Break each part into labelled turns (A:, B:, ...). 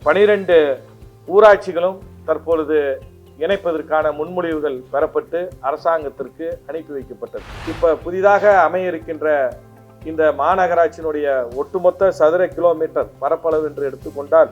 A: 12 ஊராட்சிகளும் தற்பொழுது இணைப்பதற்கான முன்மொழிவுகள் பெறப்பட்டு அரசாங்கத்திற்கு அனுப்பி வைக்கப்பட்டது. இப்ப புதிதாக அமைய இருக்கின்ற இந்த மாநகராட்சியினுடைய ஒட்டுமொத்த சதுர கிலோமீட்டர் பரப்பளவு என்று எடுத்துக்கொண்டால்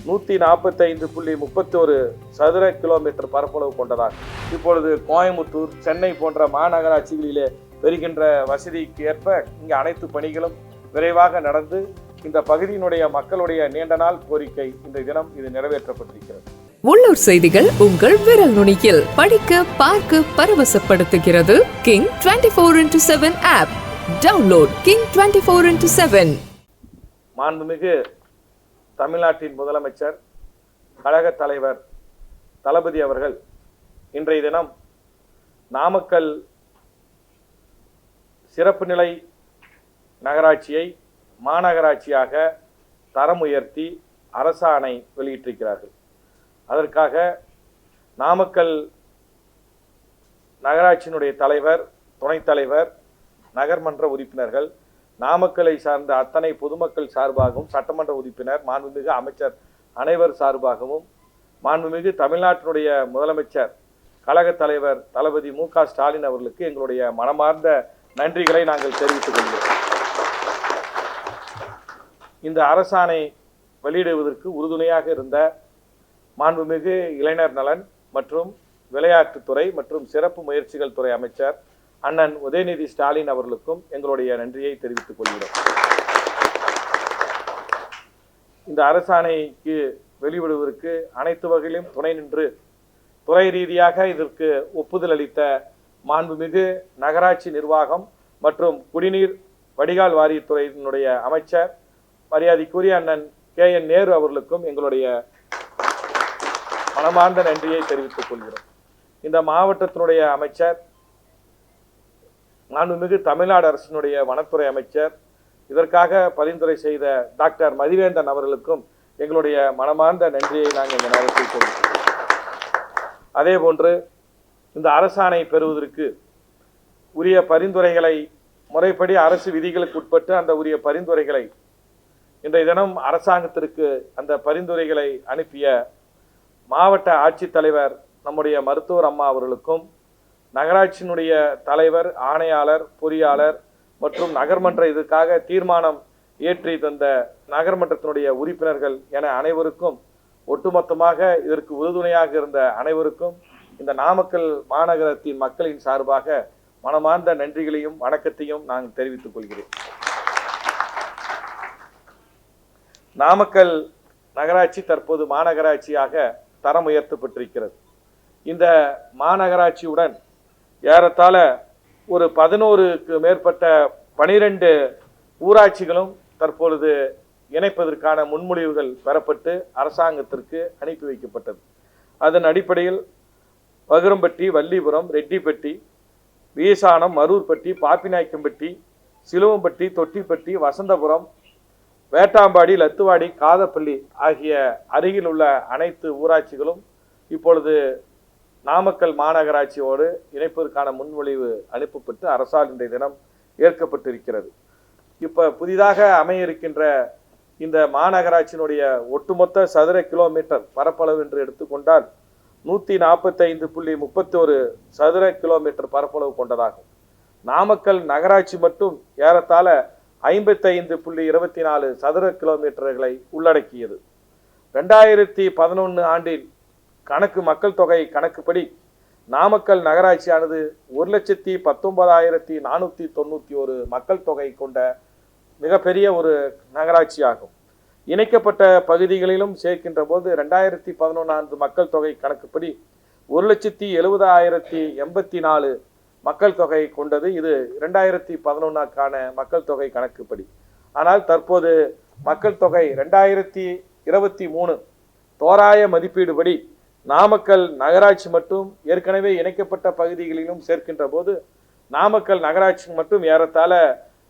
A: 145.31 சதுர கிலோமீட்டர் பரப்பளவு கொண்டதாகும். இப்பொழுது கோயம்புத்தூர், சென்னை போன்ற மாநகராட்சிகளிலே பெறுகின்ற வசதிக்கு ஏற்ப இங்கு அனைத்து பணிகளும் விரைவாக நடந்து இந்த பகுதியினுடைய மக்களுடைய நீண்ட நாள் கோரிக்கை இந்த தினம் இது நிறைவேற்றப்பட்டிருக்கிறது.
B: உள்ளூர் செய்திகள் உங்கள் விரல் நுனியில் படிக்க, பார்க்க பரவசப்படுத்துகிறது King 24x7 app. Download King 24x7.
A: மாண்புமிகு தமிழ்நாட்டின் முதலமைச்சர், கழக தலைவர் தளபதி அவர்கள் இன்றைய தினம் நாமக்கல் சிறப்பு நிலை நகராட்சியை மாநகராட்சியாக தரம் உயர்த்தி அரசாணை வெளியிட்டிருக்கிறார்கள். அதற்காக நாமக்கல் நகராட்சியினுடைய தலைவர், துணைத் தலைவர், நகர்மன்ற உறுப்பினர்கள், நாமக்கலை சார்ந்த அத்தனை பொதுமக்கள் சார்பாகவும், சட்டமன்ற உறுப்பினர், மாண்புமிகு அமைச்சர் அனைவர் சார்பாகவும், மாண்புமிகு தமிழ்நாட்டினுடைய முதலமைச்சர் கழக தலைவர் தளபதி மு.க. ஸ்டாலின் அவர்களுக்கு எங்களுடைய மனமார்ந்த நன்றிகளை நாங்கள் தெரிவித்துக் கொள்கிறோம். இந்த அரசாணை வெளியிடுவதற்கு உறுதுணையாக இருந்த மாண்புமிகு இளைஞர் நலன் மற்றும் விளையாட்டுத்துறை மற்றும் சிறப்பு முயற்சிகள் துறை அமைச்சர் அண்ணன் உதயநிதி ஸ்டாலின் அவர்களுக்கும் எங்களுடைய நன்றியை தெரிவித்துக் கொள்கிறோம். இந்த அரசாணைக்கு வெளியிடுவதற்கு அனைத்து வகையிலும் துணை நின்று துறை ரீதியாக இதற்கு ஒப்புதல் அளித்த மாண்புமிகு நகராட்சி நிர்வாகம் மற்றும் குடிநீர் வடிகால் வாரியத்துறையினுடைய அமைச்சர் மரியாதைக்குரிய அண்ணன் K.N. நேரு அவர்களுக்கும் எங்களுடைய மனமார்ந்த நன்றியை தெரிவித்துக் கொள்கிறோம். இந்த மாவட்டத்தினுடைய அமைச்சர், மாண்புமிகு தமிழ்நாடு அரசினுடைய வனத்துறை அமைச்சர், இதற்காக பரிந்துரை செய்த டாக்டர் மதிவேந்தன் அவர்களுக்கும் எங்களுடைய மனமார்ந்த நன்றியை நாங்கள் இந்த நேரத்தில் தெரிவிக்கிறோம். அதே போன்று இந்த அரசாணை பெறுவதற்கு உரிய பரிந்துரைகளை முறைப்படி அரசு விதிகளுக்கு உட்பட்டு அந்த உரிய பரிந்துரைகளை இன்றைய தினம் அரசாங்கத்திற்கு அந்த பரிந்துரைகளை அனுப்பிய மாவட்ட ஆட்சித்தலைவர் நம்முடைய மருத்துவர் அம்மா அவர்களுக்கும், நகராட்சியினுடைய தலைவர், ஆணையாளர், பொறியாளர் மற்றும் நகர்மன்ற இதற்காக தீர்மானம் இயற்றி தந்த நகர்மன்றத்தினுடைய உறுப்பினர்கள் என அனைவருக்கும், ஒட்டுமொத்தமாக இதற்கு உறுதுணையாக இருந்த அனைவருக்கும் இந்த நாமக்கல் மாநகரத்தின் மக்களின் சார்பாக மனமார்ந்த நன்றிகளையும் வணக்கத்தையும் நான் தெரிவித்துக் கொள்கிறேன். நாமக்கல் நகராட்சி தற்போது மாநகராட்சியாக தரம் உயர்த்தப்பட்டிருக்கிறது. இந்த மாநகராட்சியுடன் ஏறத்தாழ ஒரு 11க்கு மேற்பட்ட 12 ஊராட்சிகளும் தற்பொழுது இணைப்பதற்கான முன்மொழிவுகள் பெறப்பட்டு அரசாங்கத்திற்கு அனுப்பி வைக்கப்பட்டது. அதன் அடிப்படையில் வகுரம்பட்டி, வள்ளிபுரம், ரெட்டிப்பட்டி, வீசானம், மரூர்பட்டி, பாப்பிநாயக்கம்பட்டி, சிலுவம்பட்டி, தொட்டிப்பட்டி, வசந்தபுரம், வேட்டாம்பாடி, லத்துவாடி, காதப்பள்ளி ஆகிய அருகில் உள்ள அனைத்து ஊராட்சிகளும் இப்பொழுது நாமக்கல் மாநகராட்சியோடு இணைப்பதற்கான முன்மொழிவு அனுப்பப்பட்டு அரசால் இன்றைய தினம் ஏற்கப்பட்டிருக்கிறது. இப்ப புதிதாக அமைய இருக்கின்ற இந்த மாநகராட்சியினுடைய ஒட்டுமொத்த சதுர கிலோமீட்டர் பரப்பளவு என்று எடுத்துக்கொண்டால் 145.31 சதுர கிலோமீட்டர் பரப்பளவு கொண்டதாகும். நாமக்கல் நகராட்சி மட்டும் ஏறத்தாழ 55.24 சதுர கிலோமீட்டர்களை உள்ளடக்கியது. 2011 ஆண்டின் மக்கள் தொகை கணக்குப்படி நாமக்கல் நகராட்சியானது 1,19,491 மக்கள் தொகை கொண்ட மிகப்பெரிய ஒரு நகராட்சி ஆகும். இணைக்கப்பட்ட பகுதிகளிலும் சேர்க்கின்ற போது 2011 ஆண்டு மக்கள் தொகை கணக்குப்படி 1,70,084 மக்கள் தொகை கொண்டது. இது 2011க்கான மக்கள் தொகை கணக்குப்படி. ஆனால் தற்போது மக்கள் தொகை 2023 தோராய மதிப்பீடுபடி நாமக்கல் நகராட்சி மட்டும் ஏற்கனவே இணைக்கப்பட்ட பகுதிகளிலும் சேர்க்கின்ற போது நாமக்கல் நகராட்சி மட்டும் ஏறத்தாழ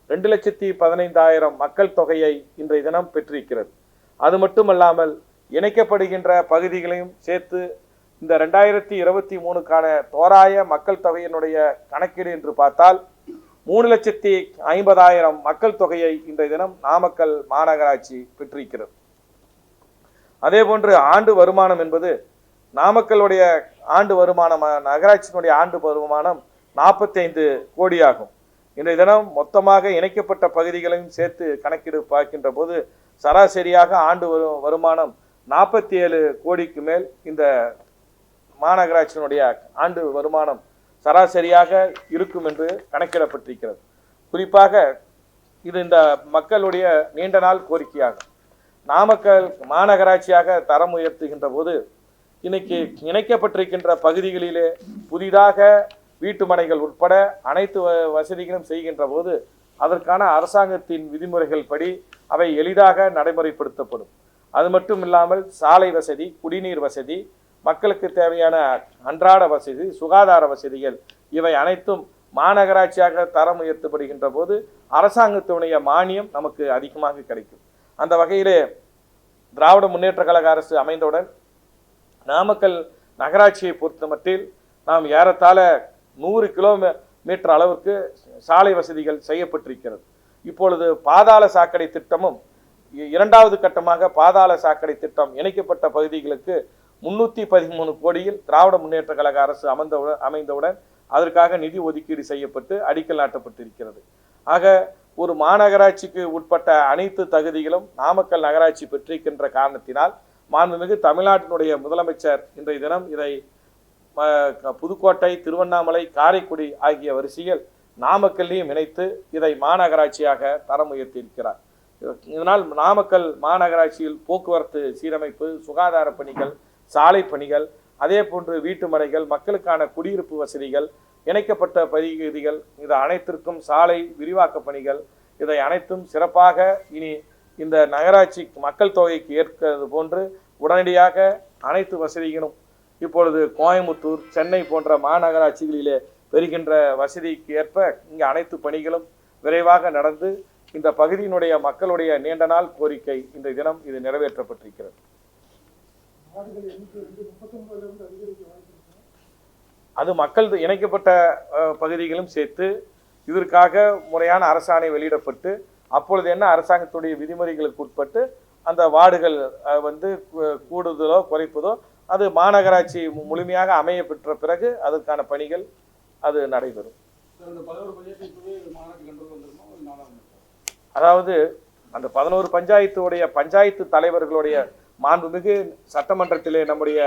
A: 2,15,000 மக்கள் தொகையை இன்றைய தினம் பெற்றிருக்கிறது. அது மட்டுமல்லாமல் இணைக்கப்படுகின்ற பகுதிகளையும் சேர்த்து இந்த 2023க்கான தோராய மக்கள் தொகையினுடைய கணக்கீடு என்று பார்த்தால் 3,50,000 மக்கள் தொகையை இன்றைய தினம் நாமக்கல் மாநகராட்சி பெற்றிருக்கிறது. அதே போன்று ஆண்டு வருமானம் என்பது நாமக்கலுடைய ஆண்டு வருமானம், நகராட்சியினுடைய ஆண்டு வருமானம் 45 கோடி ஆகும். இன்றைய தினம் மொத்தமாக இணைக்கப்பட்ட பகுதிகளையும் சேர்த்து கணக்கெடு பார்க்கின்ற போது சராசரியாக ஆண்டு வருமானம் 47 கோடிக்கு மேல் இந்த மாநகராட்சியினுடைய ஆண்டு வருமானம் சராசரியாக இருக்கும் என்று கணக்கிடப்பட்டிருக்கிறது. குறிப்பாக இது இந்த மக்களுடைய நீண்ட நாள் கோரிக்கையாகும். நாமக்கல் மாநகராட்சியாக தரம் உயர்த்துகின்ற போது இன்னைக்கு இணைக்கப்பட்டிருக்கின்ற பகுதிகளிலே புதிதாக வீட்டுமனைகள் உட்பட அனைத்து வசதிகளும் செய்கின்ற போது அதற்கான அரசாங்கத்தின் விதிமுறைகள் படி அவை எளிதாக நடைமுறைப்படுத்தப்படும். அது மட்டும் இல்லாமல் சாலை வசதி, குடிநீர் வசதி, மக்களுக்கு தேவையான அன்றாட வசதி, சுகாதார வசதிகள் இவை அனைத்தும் மாநகராட்சியாக தரம் உயர்த்தப்படுகின்ற போது அரசாங்கத்தினுடைய மானியம் நமக்கு அதிகமாக கிடைக்கும். அந்த வகையிலே திராவிட முன்னேற்ற கழக அரசு அமைந்தவுடன் நாமக்கல் நகராட்சியை பொறுத்த மட்டில் நாம் ஏறத்தாழ 100 கிலோமீட்டர் அளவுக்கு சாலை வசதிகள் செய்யப்பட்டிருக்கிறது. இப்பொழுது பாதாள சாக்கடை திட்டமும் 2வது கட்டமாக பாதாள சாக்கடை திட்டம் இணைக்கப்பட்ட பகுதிகளுக்கு 313 கோடியில் திராவிட முன்னேற்ற கழக அரசு அமைந்தவுடன் அதற்காக நிதி ஒதுக்கீடு செய்யப்பட்டு அடிக்கல் நாட்டப்பட்டிருக்கிறது. ஆக ஒரு மாநகராட்சிக்கு உட்பட்ட அனைத்து தகுதிகளும் நாமக்கல் நகராட்சி பெற்றிருக்கின்ற காரணத்தினால் மாண்புமிகு தமிழ்நாட்டினுடைய முதலமைச்சர் இன்றைய தினம் இதை புதுக்கோட்டை, திருவண்ணாமலை, காரைக்குடி ஆகிய வரிசையில் நாமக்கல்லையும் இணைத்து இதை மாநகராட்சியாக தரம் உயர்த்தியிருக்கிறார். இதனால் நாமக்கல் மாநகராட்சியில் போக்குவரத்து சீரமைப்பு, சுகாதார பணிகள், சாலை பணிகள், அதே போன்று வீட்டுமனைகள், மக்களுக்கான குடியிருப்பு வசதிகள், இணைக்கப்பட்ட பகுதிகள், இது அனைத்திற்கும் சாலை விரிவாக்க பணிகள், இதை அனைத்தும் சிறப்பாக இனி இந்த நகராட்சி மக்கள் தொகைக்கு ஏற்கிறது போன்று உடனடியாக அனைத்து வசதிகளும் இப்பொழுது கோயம்புத்தூர், சென்னை போன்ற மாநகராட்சிகளிலே பெறுகின்ற வசதிக்கு ஏற்ப இங்கு அனைத்து பணிகளும் விரைவாக நடந்து இந்த பகுதியினுடைய மக்களுடைய நீண்ட நாள் கோரிக்கை இன்றைய தினம் இது நிறைவேற்றப்பட்டிருக்கிறது. அது மக்கள் இணைக்கப்பட்ட பகுதிகளும் சேர்த்து இதற்காக முறையான அரசாணை வெளியிடப்பட்டு அப்பொழுது என்ன அரசாங்கத்துடைய விதிமுறைகளுக்கு உட்பட்டு அந்த வார்டுகள் கூடுதலோ குறைப்பதோ அது மாநகராட்சி முழுமையாக அமைய பெற்ற பிறகு அதற்கான பணிகள் அது நடைபெறும். அதாவது அந்த 11 பஞ்சாயத்துடைய பஞ்சாயத்து தலைவர்களுடைய மாண்புமிகு சட்டமன்றத்திலே நம்முடைய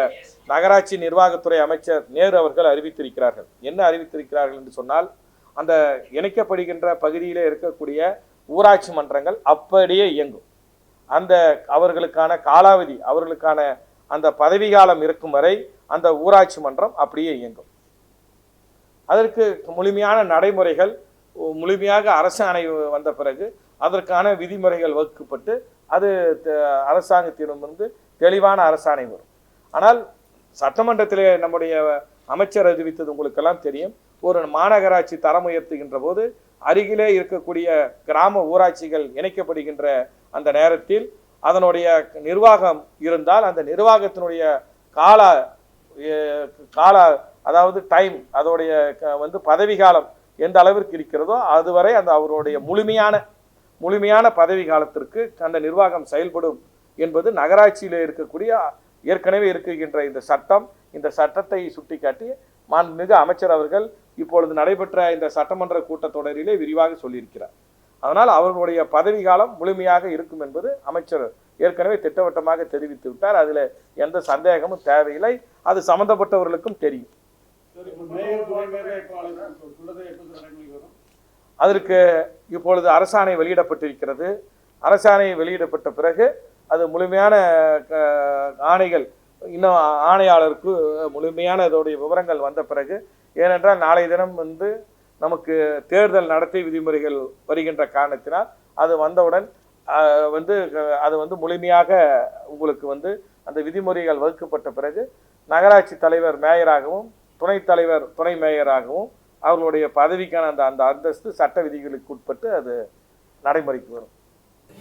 A: நகராட்சி நிர்வாகத்துறை அமைச்சர் நேரு அவர்கள் அறிவித்திருக்கிறார்கள். என்ன அறிவித்திருக்கிறார்கள் என்று சொன்னால், அந்த இணைக்கப்படுகின்ற பகுதியிலே இருக்கக்கூடிய ஊராட்சி மன்றங்கள் அப்படியே இயங்கும். அந்த அவர்களுக்கான காலாவதி, அவர்களுக்கான அந்த பதவி காலம் இருக்கும் வரை அந்த ஊராட்சி மன்றம் அப்படியே இயங்கும். அதற்கு முழுமையான நடைமுறைகள் முழுமையாக அரசாணை வந்த பிறகு அதற்கான விதிமுறைகள் வகுக்கப்பட்டு அது அரசாங்கத்திடம் தெளிவான அரசாணை வரும். ஆனால் சட்டமன்றத்திலே நம்முடைய அமைச்சர் அறிவித்தது உங்களுக்கெல்லாம் தெரியும். ஒரு மாநகராட்சி தரம் உயர்த்துகின்ற போது அருகிலே இருக்கக்கூடிய கிராம ஊராட்சிகள் இணைக்கப்படுகின்ற அந்த நேரத்தில் அதனுடைய நிர்வாகம் இருந்தால் அந்த நிர்வாகத்தினுடைய கால அதாவது டைம், அதோடைய பதவி காலம் எந்த அளவிற்கு இருக்கிறதோ அதுவரை அந்த அவருடைய முழுமையான பதவி காலத்திற்கு அந்த நிர்வாகம் செயல்படும் என்பது நகராட்சியில் இருக்கக்கூடிய ஏற்கனவே இருக்கின்ற இந்த சட்டத்தை சுட்டிக்காட்டி மாண்புமிகு அமைச்சர் அவர்கள் இப்பொழுது நடைபெற்ற இந்த சட்டமன்ற கூட்டத்தொடரிலே விரிவாக சொல்லியிருக்கிறார். அதனால் அவர்களுடைய பதவி காலம் முழுமையாக இருக்கும் என்பது அமைச்சர் ஏற்கனவே திட்டவட்டமாக தெரிவித்து விட்டார். அதில் எந்த சந்தேகமும் தேவையில்லை. அது சம்பந்தப்பட்டவர்களுக்கும் தெரியும். அதற்கு இப்பொழுது அரசாணை வெளியிடப்பட்டிருக்கிறது. அரசாணை வெளியிடப்பட்ட பிறகு அது முழுமையான ஆணைகள் இன்னும் ஆணையாளருக்கு முழுமையான இதோடைய விவரங்கள் வந்த பிறகு, ஏனென்றால் நாளைய தினம் நமக்கு தேர்தல் நடத்தை விதிமுறைகள் வருகின்ற காரணத்தினால் அது வந்தவுடன் அது முழுமையாக உங்களுக்கு அந்த விதிமுறைகள் வகுக்கப்பட்ட பிறகு நகராட்சி தலைவர் மேயராகவும் துணைத் தலைவர் துணை மேயராகவும் அவர்களுடைய பதவிக்கான அந்த அந்தஸ்து சட்ட விதிகளுக்கு உட்பட்டு அது நடைமுறைக்கு வரும்.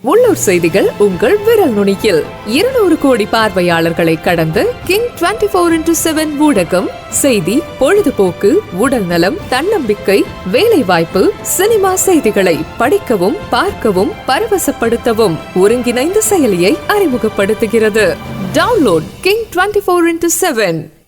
B: உள்ளூர் செய்திகள் உங்கள் விரல் நுனியில். 200 கோடி பார்வையாளர்களை கடந்து கிங் 24x7 ஊடகம் செய்தி, பொழுதுபோக்கு, உடல் நலம், தன்னம்பிக்கை, வேலைவாய்ப்பு, சினிமா செய்திகளை படிக்கவும், பார்க்கவும், பரவசப்படுத்தவும் ஒருங்கிணைந்த செயலியை அறிமுகப்படுத்துகிறது. Download King 24/7.